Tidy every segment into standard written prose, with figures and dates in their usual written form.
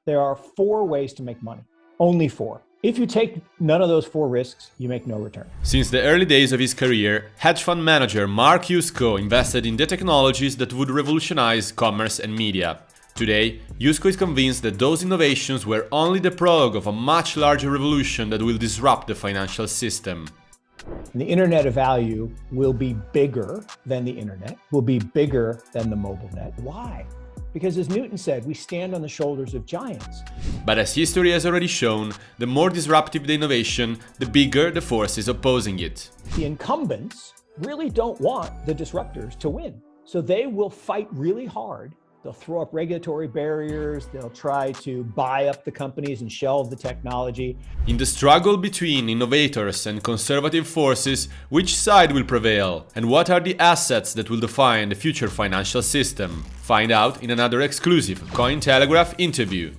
There are 4 ways to make money, only 4. If you take none of those 4 risks, you make no return. Since the early days of his career, hedge fund manager Mark Yusko invested in the technologies that would revolutionize commerce and media. Today, Yusko is convinced that those innovations were only the prologue of a much larger revolution that will disrupt the financial system. The internet of value will be bigger than the internet, will be bigger than the mobile net. Why? Because as Newton said, we stand on the shoulders of giants. But as history has already shown, the more disruptive the innovation, the bigger the forces opposing it. The incumbents really don't want the disruptors to win. So they will fight really hard. They'll throw up regulatory barriers. They'll try to buy up the companies and shelve the technology. In the struggle between innovators and conservative forces, which side will prevail? And what are the assets that will define the future financial system? Find out in another exclusive Cointelegraph interview.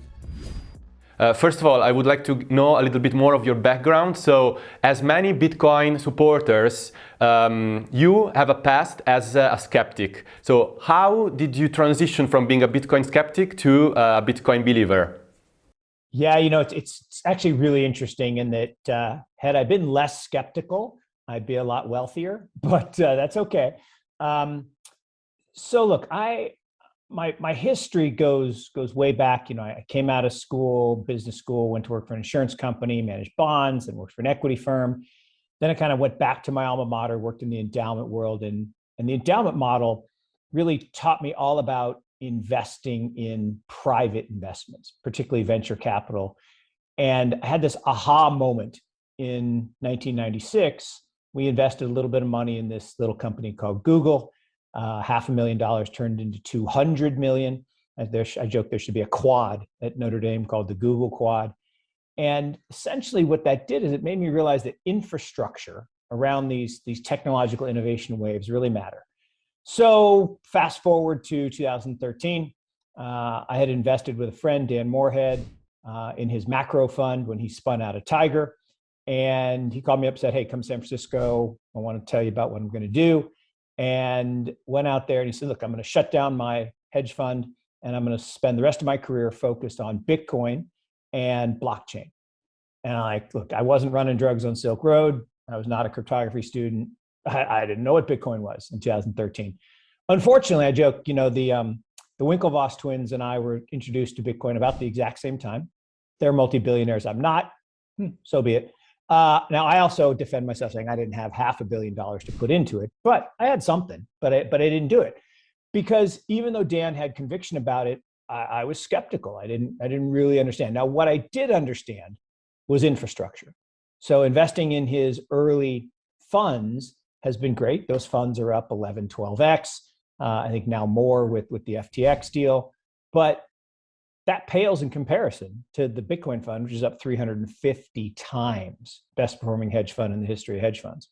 First of all, I would like to know a little bit more of your background. So, as many Bitcoin supporters, you have a past as a skeptic. So, how did you transition from being a Bitcoin skeptic to a Bitcoin believer? Yeah, it's actually really interesting in that had I been less skeptical, I'd be a lot wealthier, but that's okay. So look, my history goes way back. I came out of school, business school, went to work for an insurance company, managed bonds, and worked for an equity firm. Then I kind of went back to my alma mater, worked in the endowment world, and the endowment model really taught me all about investing in private investments, particularly venture capital. And I had this aha moment in 1996. We invested a little bit of money in this little company called Google. $500,000 turned into 200 million. I joke there should be a quad at Notre Dame called the Google Quad. And essentially what that did is it made me realize that infrastructure around these technological innovation waves really matter. So fast forward to 2013, I had invested with a friend, Dan Moorhead, in his macro fund when he spun out of Tiger. And he called me up and said, hey, come to San Francisco. I want to tell you about what I'm going to do. And went out there and he said, look, I'm going to shut down my hedge fund and I'm going to spend the rest of my career focused on Bitcoin and blockchain. And I'm like, look, I wasn't running drugs on Silk Road. I was not a cryptography student. I didn't know what Bitcoin was in 2013. Unfortunately, I joke, the Winklevoss twins and I were introduced to Bitcoin about the exact same time. They're multi-billionaires. I'm not. So be it. Now, I also defend myself saying I didn't have $500 million to put into it, but I had something, but I didn't do it because even though Dan had conviction about it, I was skeptical. I didn't really understand. Now, what I did understand was infrastructure. So investing in his early funds has been great. Those funds are up 11, 12x. I think now more with the FTX deal, but that pales in comparison to the Bitcoin fund, which is up 350 times, best performing hedge fund in the history of hedge funds.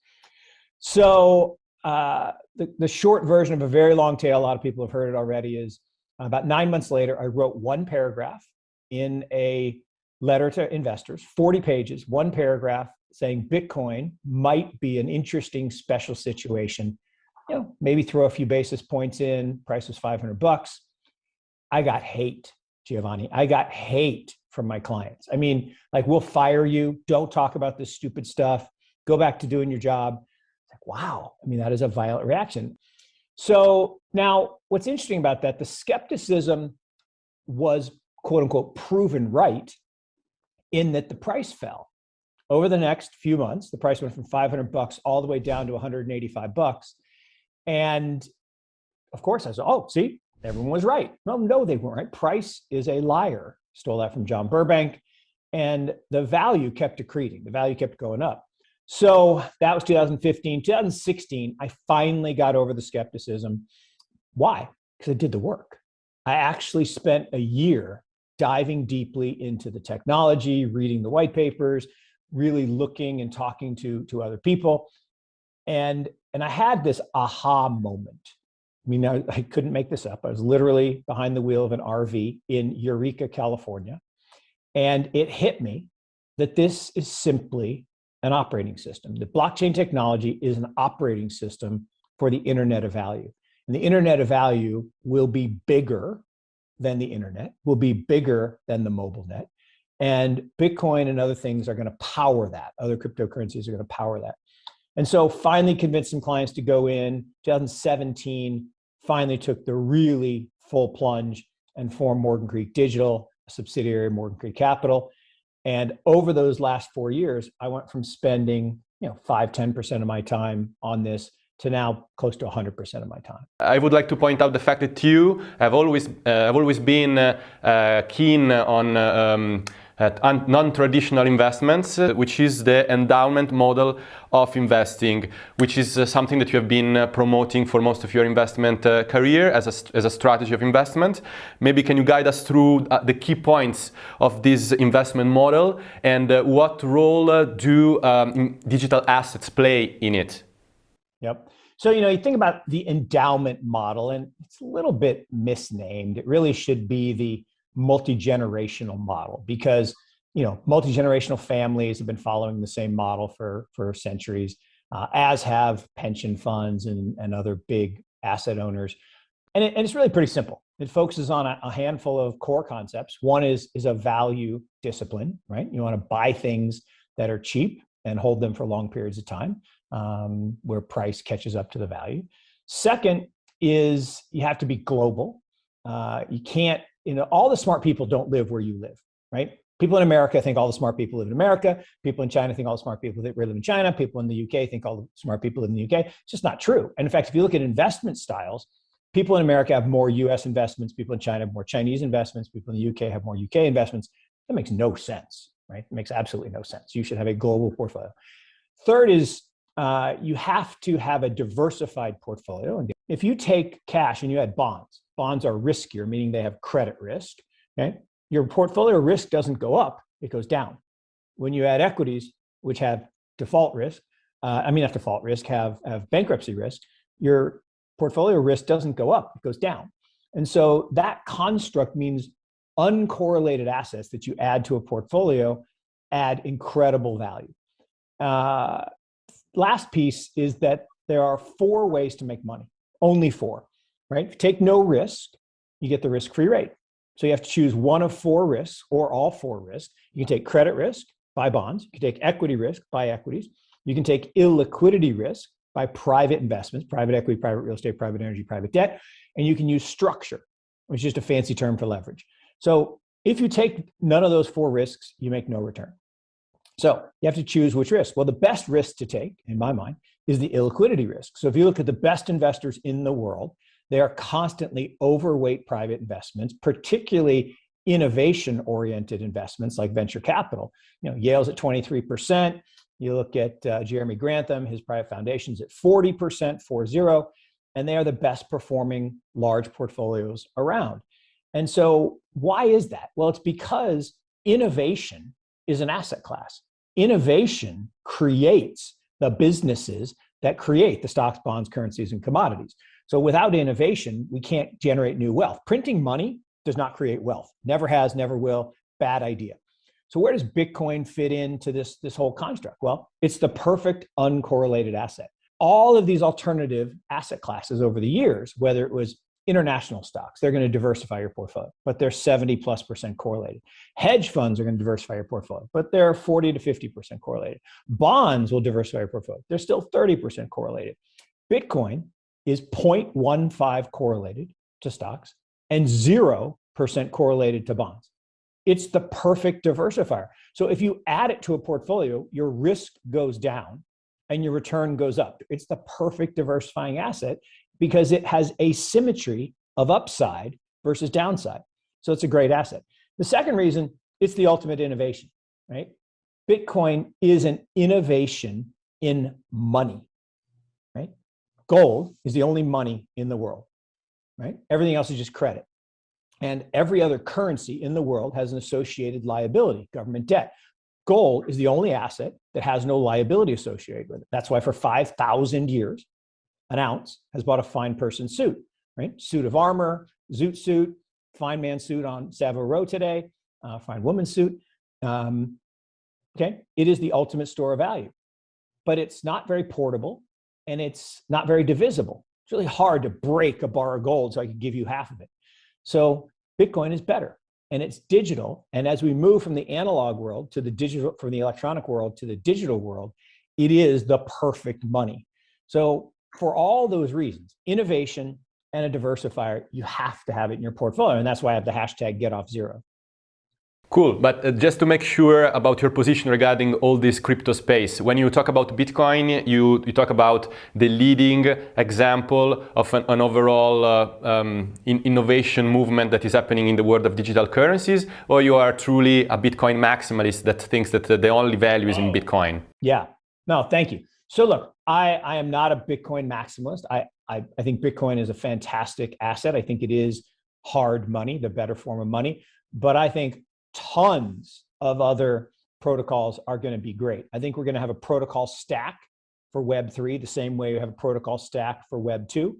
So the short version of a very long tale, a lot of people have heard it already, is about 9 months later, I wrote one paragraph in a letter to investors, 40 pages, one paragraph saying Bitcoin might be an interesting special situation. Maybe throw a few basis points in, price was $500. I got hate. Giovanni, I got hate from my clients. I mean, like, we'll fire you. Don't talk about this stupid stuff. Go back to doing your job. It's like, wow. I mean, that is a violent reaction. So now what's interesting about that, the skepticism was quote unquote proven right in that the price fell. Over the next few months, the price went from $500 all the way down to $185. And of course I said, oh, see, everyone was right. Well, no, they weren't right. Price is a liar. Stole that from John Burbank. And the value kept accreting. The value kept going up. So that was 2015. 2016, I finally got over the skepticism. Why? Because I did the work. I actually spent a year diving deeply into the technology, reading the white papers, really looking and talking to other people. And I had this aha moment. I mean, I couldn't make this up. I was literally behind the wheel of an RV in Eureka, California. And it hit me that this is simply an operating system. The blockchain technology is an operating system for the internet of value. And the internet of value will be bigger than the internet, will be bigger than the mobile net. And Bitcoin and other things are going to power that. Other cryptocurrencies are going to power that. And so finally convinced some clients to go in. 2017, finally took the really full plunge and formed Morgan Creek Digital, a subsidiary of Morgan Creek Capital. And over those last 4 years, I went from spending 5-10% of my time on this to now close to 100% of my time. I would like to point out the fact that you have always been keen on non-traditional investments, which is the endowment model of investing, which is something that you have been promoting for most of your investment career as a strategy of investment. Maybe can you guide us through the key points of this investment model and what role do digital assets play in it? Yep. So, you think about the endowment model, and it's a little bit misnamed. It really should be the multi-generational model because, multi-generational families have been following the same model for centuries, as have pension funds and other big asset owners. And it's really pretty simple. It focuses on a handful of core concepts. One is a value discipline, right? You want to buy things that are cheap and hold them for long periods of time, where price catches up to the value. Second is you have to be global. You can't, all the smart people don't live where you live, right? People in America think all the smart people live in America. People in China think all the smart people live in China. People in the UK think all the smart people live in the UK. It's just not true. And in fact, if you look at investment styles, people in America have more US investments. People in China have more Chinese investments. People in the UK have more UK investments. That makes no sense, right? It makes absolutely no sense. You should have a global portfolio. Third is you have to have a diversified portfolio. And if you take cash and you add bonds, bonds are riskier, meaning they have credit risk. Okay? Your portfolio risk doesn't go up, it goes down. When you add equities, which have default risk, not default risk, have bankruptcy risk, your portfolio risk doesn't go up, it goes down. And so that construct means uncorrelated assets that you add to a portfolio add incredible value. Last piece is that there are 4 ways to make money, only 4, right? If you take no risk, you get the risk-free rate. So you have to choose one of 4 risks or all 4 risks. You can take credit risk, buy bonds. You can take equity risk, buy equities. You can take illiquidity risk, buy private investments, private equity, private real estate, private energy, private debt. And you can use structure, which is just a fancy term for leverage. So if you take none of those 4 risks, you make no return. So you have to choose which risk. Well, the best risk to take, in my mind, is the illiquidity risk. So if you look at the best investors in the world, they are constantly overweight private investments, particularly innovation-oriented investments like venture capital. Yale's at 23%. You look at Jeremy Grantham, his private foundation's at 40%, 40, and they are the best performing large portfolios around. And so why is that? Well, it's because innovation is an asset class. Innovation creates the businesses that create the stocks, bonds, currencies, and commodities. So without innovation, we can't generate new wealth. Printing money does not create wealth. Never has, never will. Bad idea. So where does Bitcoin fit into this whole construct? Well, it's the perfect uncorrelated asset. All of these alternative asset classes over the years, whether it was international stocks, they're going to diversify your portfolio, but they're 70+% correlated. Hedge funds are going to diversify your portfolio, but they're 40 to 50% correlated. Bonds will diversify your portfolio. They're still 30% correlated. Bitcoin is 0.15 correlated to stocks and 0% correlated to bonds. It's the perfect diversifier. So if you add it to a portfolio, your risk goes down and your return goes up. It's the perfect diversifying asset because it has asymmetry of upside versus downside. So it's a great asset. The second reason, it's the ultimate innovation, right? Bitcoin is an innovation in money, right? Gold is the only money in the world, right? Everything else is just credit. And every other currency in the world has an associated liability, government debt. Gold is the only asset that has no liability associated with it. That's why for 5,000 years, an ounce has bought a fine person suit, right? Suit of armor, zoot suit, fine man suit on Savile Row today, fine woman suit. Okay, it is the ultimate store of value, but it's not very portable and it's not very divisible. It's really hard to break a bar of gold so I can give you half of it. So Bitcoin is better, and it's digital. And as we move from the analog world to the digital, from the electronic world to the digital world, it is the perfect money. So for all those reasons, innovation and a diversifier, you have to have it in your portfolio. And that's why I have the hashtag #GetOffZero. Cool, but just to make sure about your position regarding all this crypto space, when you talk about Bitcoin, you talk about the leading example of an overall innovation movement that is happening in the world of digital currencies, or you are truly a Bitcoin maximalist that thinks that the only value is in Bitcoin? Yeah, no, thank you. So look, I am not a Bitcoin maximalist. I think Bitcoin is a fantastic asset. I think it is hard money, the better form of money, but I think tons of other protocols are going to be great. I think we're going to have a protocol stack for Web3, the same way we have a protocol stack for Web2.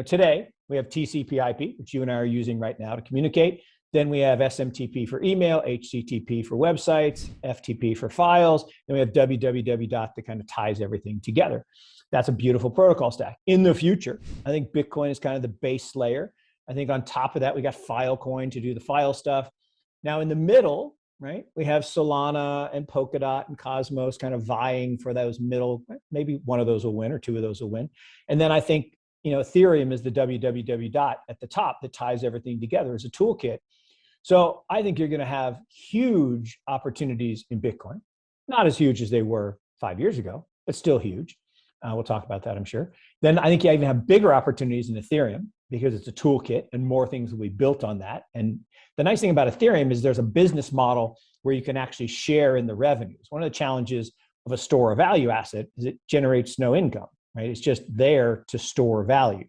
Today we have TCP/IP, which you and I are using right now to communicate. Then we have SMTP for email, HTTP for websites, FTP for files. Then we have www that kind of ties everything together. That's a beautiful protocol stack. In the future, I think Bitcoin is kind of the base layer. I think on top of that, we got Filecoin to do the file stuff. Now in the middle, right, we have Solana and Polkadot and Cosmos kind of vying for those middle, maybe one of those will win or two of those will win. And then I think, Ethereum is the www at the top that ties everything together as a toolkit. So I think you're going to have huge opportunities in Bitcoin, not as huge as they were 5 years ago, but still huge. We'll talk about that, I'm sure. Then I think you even have bigger opportunities in Ethereum because it's a toolkit and more things will be built on that. And the nice thing about Ethereum is there's a business model where you can actually share in the revenues. One of the challenges of a store of value asset is it generates no income, right? It's just there to store value.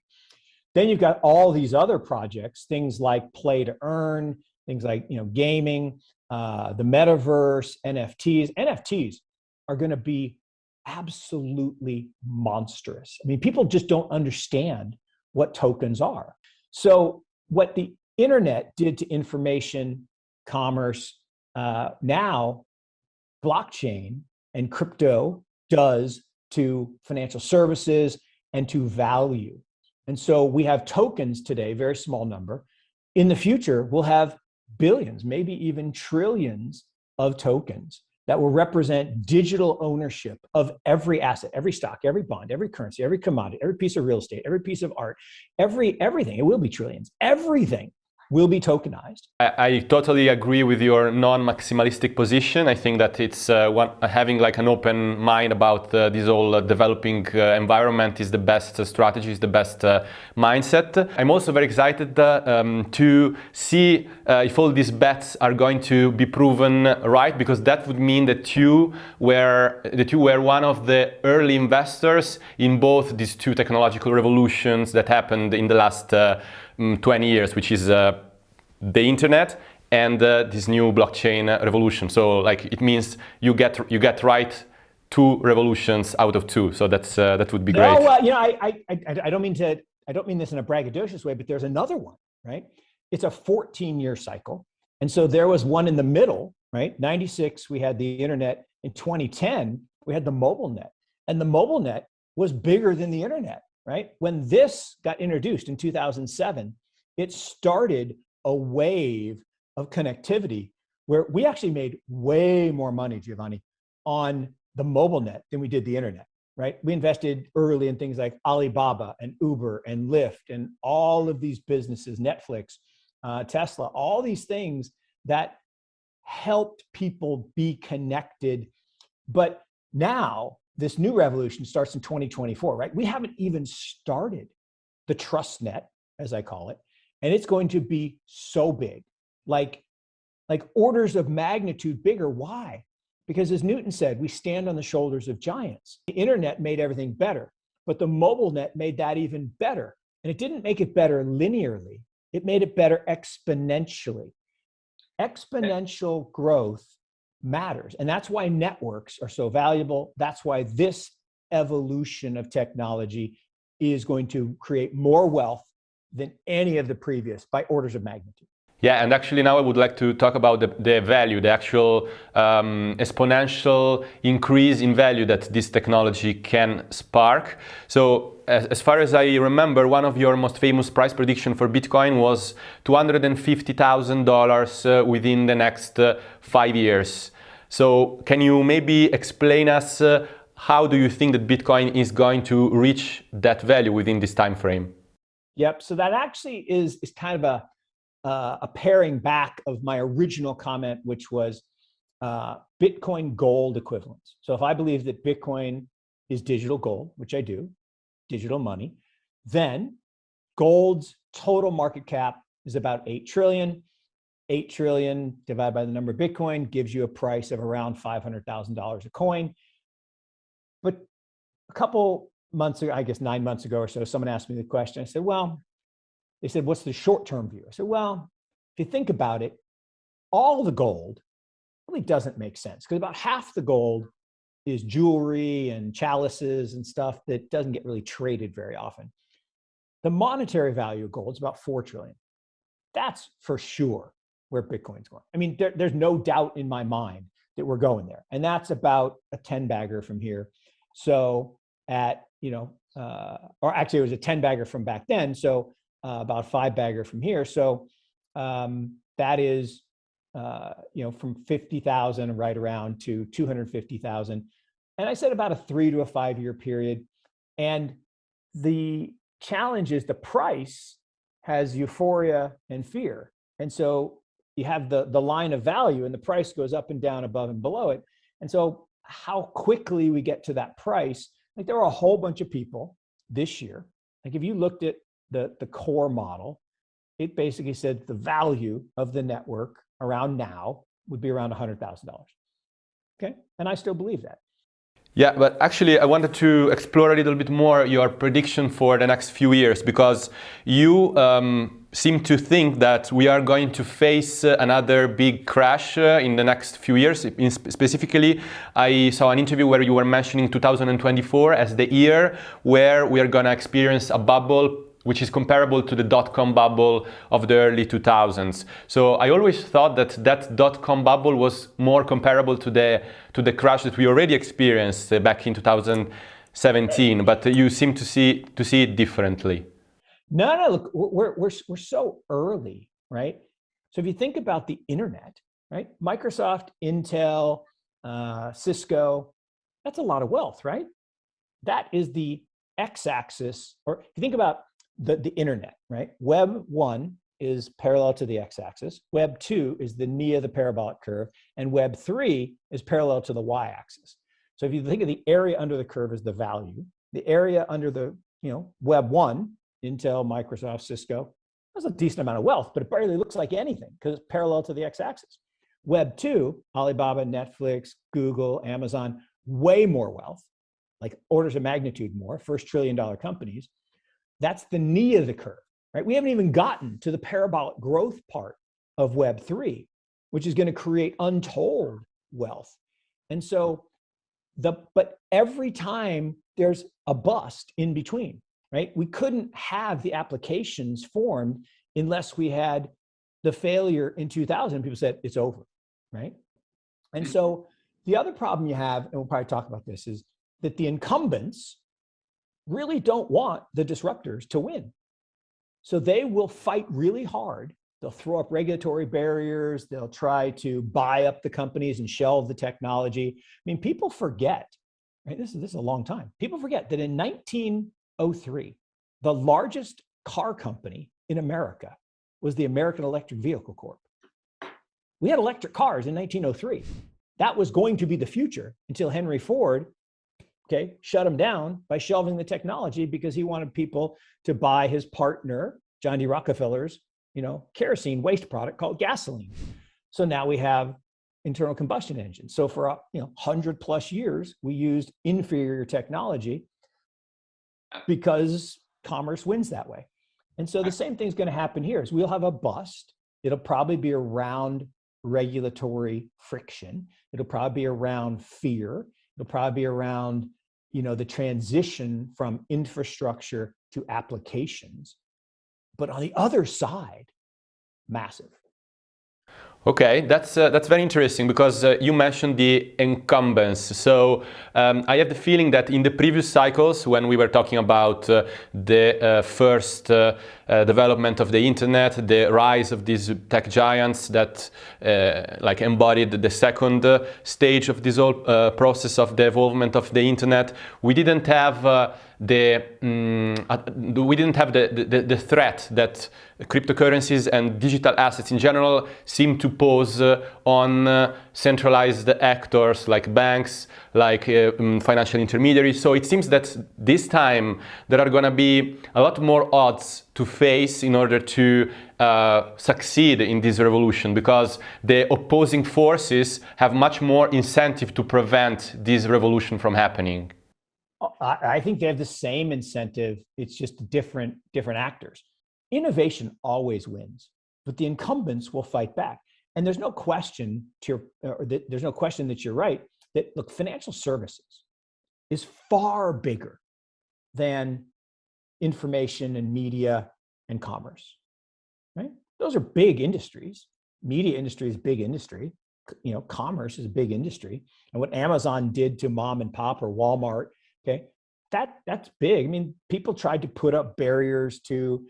Then you've got all these other projects, things like play to earn, things like gaming, the metaverse, NFTs. NFTs are going to be absolutely monstrous. I mean, people just don't understand what tokens are. So what the internet did to information, commerce, now blockchain and crypto does to financial services and to value. And so we have tokens today, very small number. In the future, we'll have billions, maybe even trillions of tokens that will represent digital ownership of every asset, every stock, every bond, every currency, every commodity, every piece of real estate, every piece of art, everything. It will be trillions. Everything will be tokenized. I totally agree with your non-maximalistic position. I think that it's having like an open mind about this whole developing environment is the best strategy, is the best mindset. I'm also very excited to see if all these bets are going to be proven right, because that would mean that you were one of the early investors in both these two technological revolutions that happened in the last 20 years, which is the internet and this new blockchain revolution. So like it means you get right 2 revolutions out of 2. So that would be great. No, well, I don't mean this in a braggadocious way, but there's another one, right? It's a 14-year cycle. And so there was one in the middle, right? 96, we had the internet. In 2010, we had the mobile net. And the mobile net was bigger than the internet, right? When this got introduced in 2007, it started a wave of connectivity where we actually made way more money, Giovanni, on the mobile net than we did the internet, right? We invested early in things like Alibaba and Uber and Lyft and all of these businesses, Netflix, Tesla, all these things that helped people be connected. But now this new revolution starts in 2024, right? We haven't even started the trust net, as I call it, and it's going to be so big, like orders of magnitude bigger. Why? Because as Newton said, we stand on the shoulders of giants. The internet made everything better, but the mobile net made that even better. And it didn't make it better linearly. It made it better exponentially. Exponential growth matters. And that's why networks are so valuable. That's why this evolution of technology is going to create more wealth than any of the previous by orders of magnitude. Yeah, and actually now I would like to talk about the value, the actual exponential increase in value that this technology can spark. So as far as I remember, one of your most famous price prediction for Bitcoin was $250,000 within the next 5 years. So can you maybe explain us how do you think that Bitcoin is going to reach that value within this time frame? Yep. So that actually is kind of a paring back of my original comment, which was Bitcoin gold equivalence. So if I believe that Bitcoin is digital gold, which I do, digital money, then gold's total market cap is about 8 trillion. 8 trillion divided by the number of Bitcoin gives you a price of around $500,000 a coin. But a couple months ago, I guess 9 months ago or so, someone asked me the question. I said, well, they said, what's the short-term view? I said, well, if you think about it, all the gold really doesn't make sense because about half the gold is jewelry and chalices and stuff that doesn't get really traded very often. The monetary value of gold is about 4 trillion. That's for sure where Bitcoin's going. I mean, there's no doubt in my mind that we're going there. And that's about a 10 bagger from here. So at, or actually it was a 10 bagger from back then. So about 5 bagger from here. So that is, from 50,000 right around to 250,000. And I said about a 3 to 5 year period. And the challenge is the price has euphoria and fear. And so you have the line of value and the price goes up and down above and below it. And so how quickly we get to that price, like there were a whole bunch of people this year. Like if you looked at the core model, it basically said the value of the network around now would be around $100,000. Okay. And I still believe that. Yeah, but actually I wanted to explore a little bit more your prediction for the next few years, because you seem to think that we are going to face another big crash in the next few years. Specifically, I saw an interview where you were mentioning 2024 as the year where we are going to experience a bubble which is comparable to the dot-com bubble of the early 2000s. So I always thought that dot-com bubble was more comparable to the crash that we already experienced back in 2017, but you seem to see it differently. No, look, we're so early, right? So if you think about the internet, right? Microsoft, Intel, Cisco, that's a lot of wealth, right? That is the x-axis, or if you think about the internet, right? Web 1 is parallel to the x-axis. Web 2 is the knee of the parabolic curve, and Web 3 is parallel to the y-axis. So if you think of the area under the curve as the value, the area under the Web 1, Intel, Microsoft, Cisco, that's a decent amount of wealth, but it barely looks like anything because it's parallel to the x-axis. Web 2, Alibaba, Netflix, Google, Amazon, way more wealth, like orders of magnitude more, first $1 trillion companies. That's the knee of the curve, right? We haven't even gotten to the parabolic growth part of Web 3, which is going to create untold wealth. And so but every time there's a bust in between, right? We couldn't have the applications formed unless we had the failure in 2000. People said it's over, right? And so the other problem you have, and we'll probably talk about this, is that the incumbents really don't want the disruptors to win. So they will fight really hard. They'll throw up regulatory barriers. They'll try to buy up the companies and shelve the technology. I mean, people forget, right? This is a long time. People forget that in 1903, the largest car company in America was the American Electric Vehicle Corp. We had electric cars in 1903. That was going to be the future until Henry Ford shut him down by shelving the technology because he wanted people to buy his partner, John D. Rockefeller's, kerosene waste product called gasoline. So now we have internal combustion engines. So for 100+ years, we used inferior technology because commerce wins that way. And so the same thing's going to happen here is we'll have a bust. It'll probably be around regulatory friction. It'll probably be around fear. It'll probably be around, the transition from infrastructure to applications. But on the other side, massive. Okay, that's very interesting because you mentioned the incumbents. So I have the feeling that in the previous cycles, when we were talking about the first development of the internet, the rise of these tech giants that like embodied the second stage of this whole process of the evolvement of the internet, we didn't have the threat that cryptocurrencies and digital assets in general seem to pose on centralized actors like banks, like financial intermediaries. So it seems that this time there are going to be a lot more odds to face in order to succeed in this revolution, because the opposing forces have much more incentive to prevent this revolution from happening. I think they have the same incentive. It's just different actors. Innovation always wins, but the incumbents will fight back. And there's no question there's no question that you're right, that look, financial services is far bigger than information and media and commerce, right? Those are big industries. Media industry is a big industry. Commerce is a big industry. And what Amazon did to mom and pop or Walmart, okay, that's big. I mean, people tried to put up barriers to,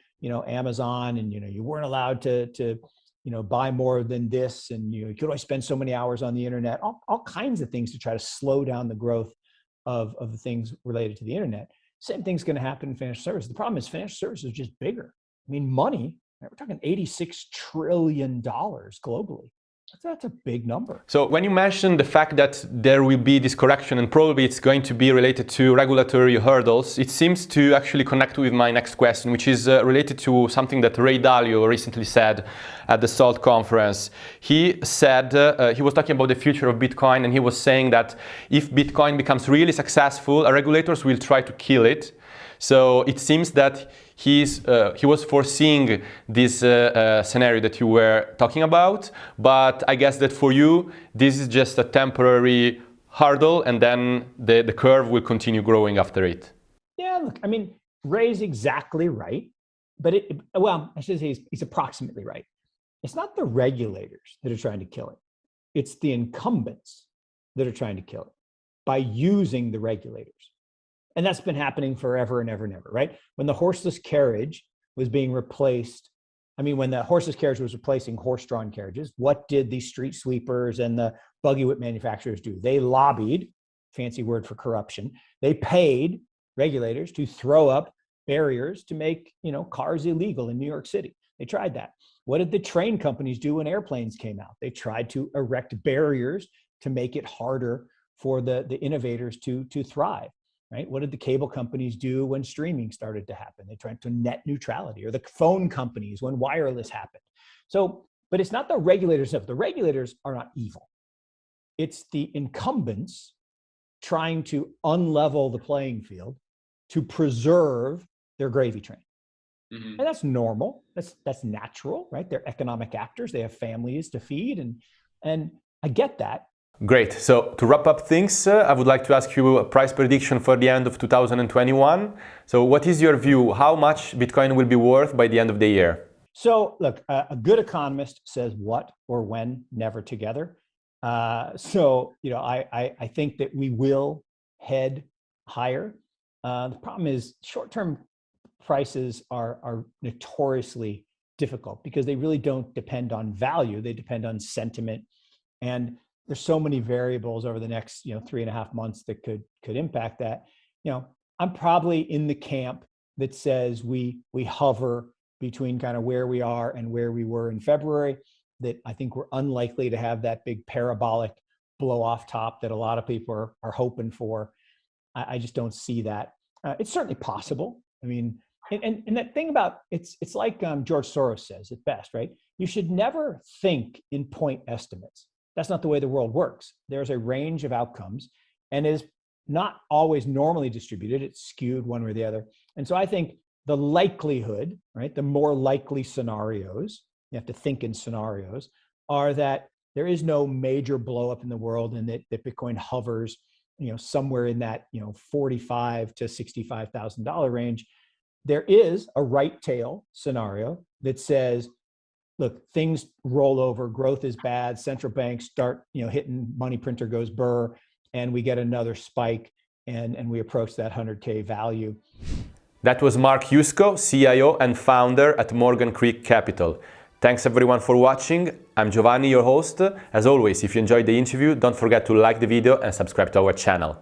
Amazon, and, you weren't allowed to buy more than this, and you could only spend so many hours on the internet, all kinds of things to try to slow down the growth of the things related to the internet. Same thing's going to happen in financial services. The problem is financial services is just bigger. I mean, money, we're talking $86 trillion globally. That's a big number. So when you mentioned the fact that there will be this correction and probably it's going to be related to regulatory hurdles, it seems to actually connect with my next question, which is related to something that Ray Dalio recently said at the SALT conference. He said, he was talking about the future of Bitcoin, and he was saying that if Bitcoin becomes really successful, regulators will try to kill it. So it seems that he was foreseeing this scenario that you were talking about, but I guess that for you, this is just a temporary hurdle, and then the curve will continue growing after it. Yeah, look, I mean, Ray's exactly right, but I should say he's approximately right. It's not the regulators that are trying to kill it. It's the incumbents that are trying to kill it by using the regulators. And that's been happening forever and ever and ever, right? When the horseless carriage was being replaced, when the horseless carriage was replacing horse-drawn carriages, what did the street sweepers and the buggy whip manufacturers do? They lobbied, fancy word for corruption. They paid regulators to throw up barriers to make, cars illegal in New York City. They tried that. What did the train companies do when airplanes came out? They tried to erect barriers to make it harder for the innovators to thrive. Right? What did the cable companies do when streaming started to happen? They tried to net neutrality, or the phone companies when wireless happened. So, but it's not the regulators. The regulators are not evil. It's the incumbents trying to unlevel the playing field to preserve their gravy train. Mm-hmm. And that's normal. That's natural, right? They're economic actors. They have families to feed, and I get that. Great. So to wrap up things, I would like to ask you a price prediction for the end of 2021. So what is your view? How much Bitcoin will be worth by the end of the year? So look, a good economist says what or when, never together. I think that we will head higher. The problem is short-term prices are notoriously difficult because they really don't depend on value. They depend on sentiment, and there's so many variables over the next 3.5 months that could impact that. I'm probably in the camp that says we hover between kind of where we are and where we were in February. That I think we're unlikely to have that big parabolic blow off top that a lot of people are hoping for. I just don't see that. It's certainly possible. I mean, and that thing about it's like George Soros says it best, right? You should never think in point estimates. That's not the way the world works. There's a range of outcomes, and is not always normally distributed. It's skewed one way or the other. And so I think the likelihood, right, the more likely scenarios, you have to think in scenarios, are that there is no major blow up in the world, and that Bitcoin hovers, somewhere in that, $45,000 to $65,000 range. There is a right tail scenario that says look, things roll over, growth is bad, central banks start, hitting money printer goes burr, and we get another spike, and we approach that 100K value. That was Mark Yusko, CIO and founder at Morgan Creek Capital. Thanks everyone for watching. I'm Giovanni, your host. As always, if you enjoyed the interview, don't forget to like the video and subscribe to our channel.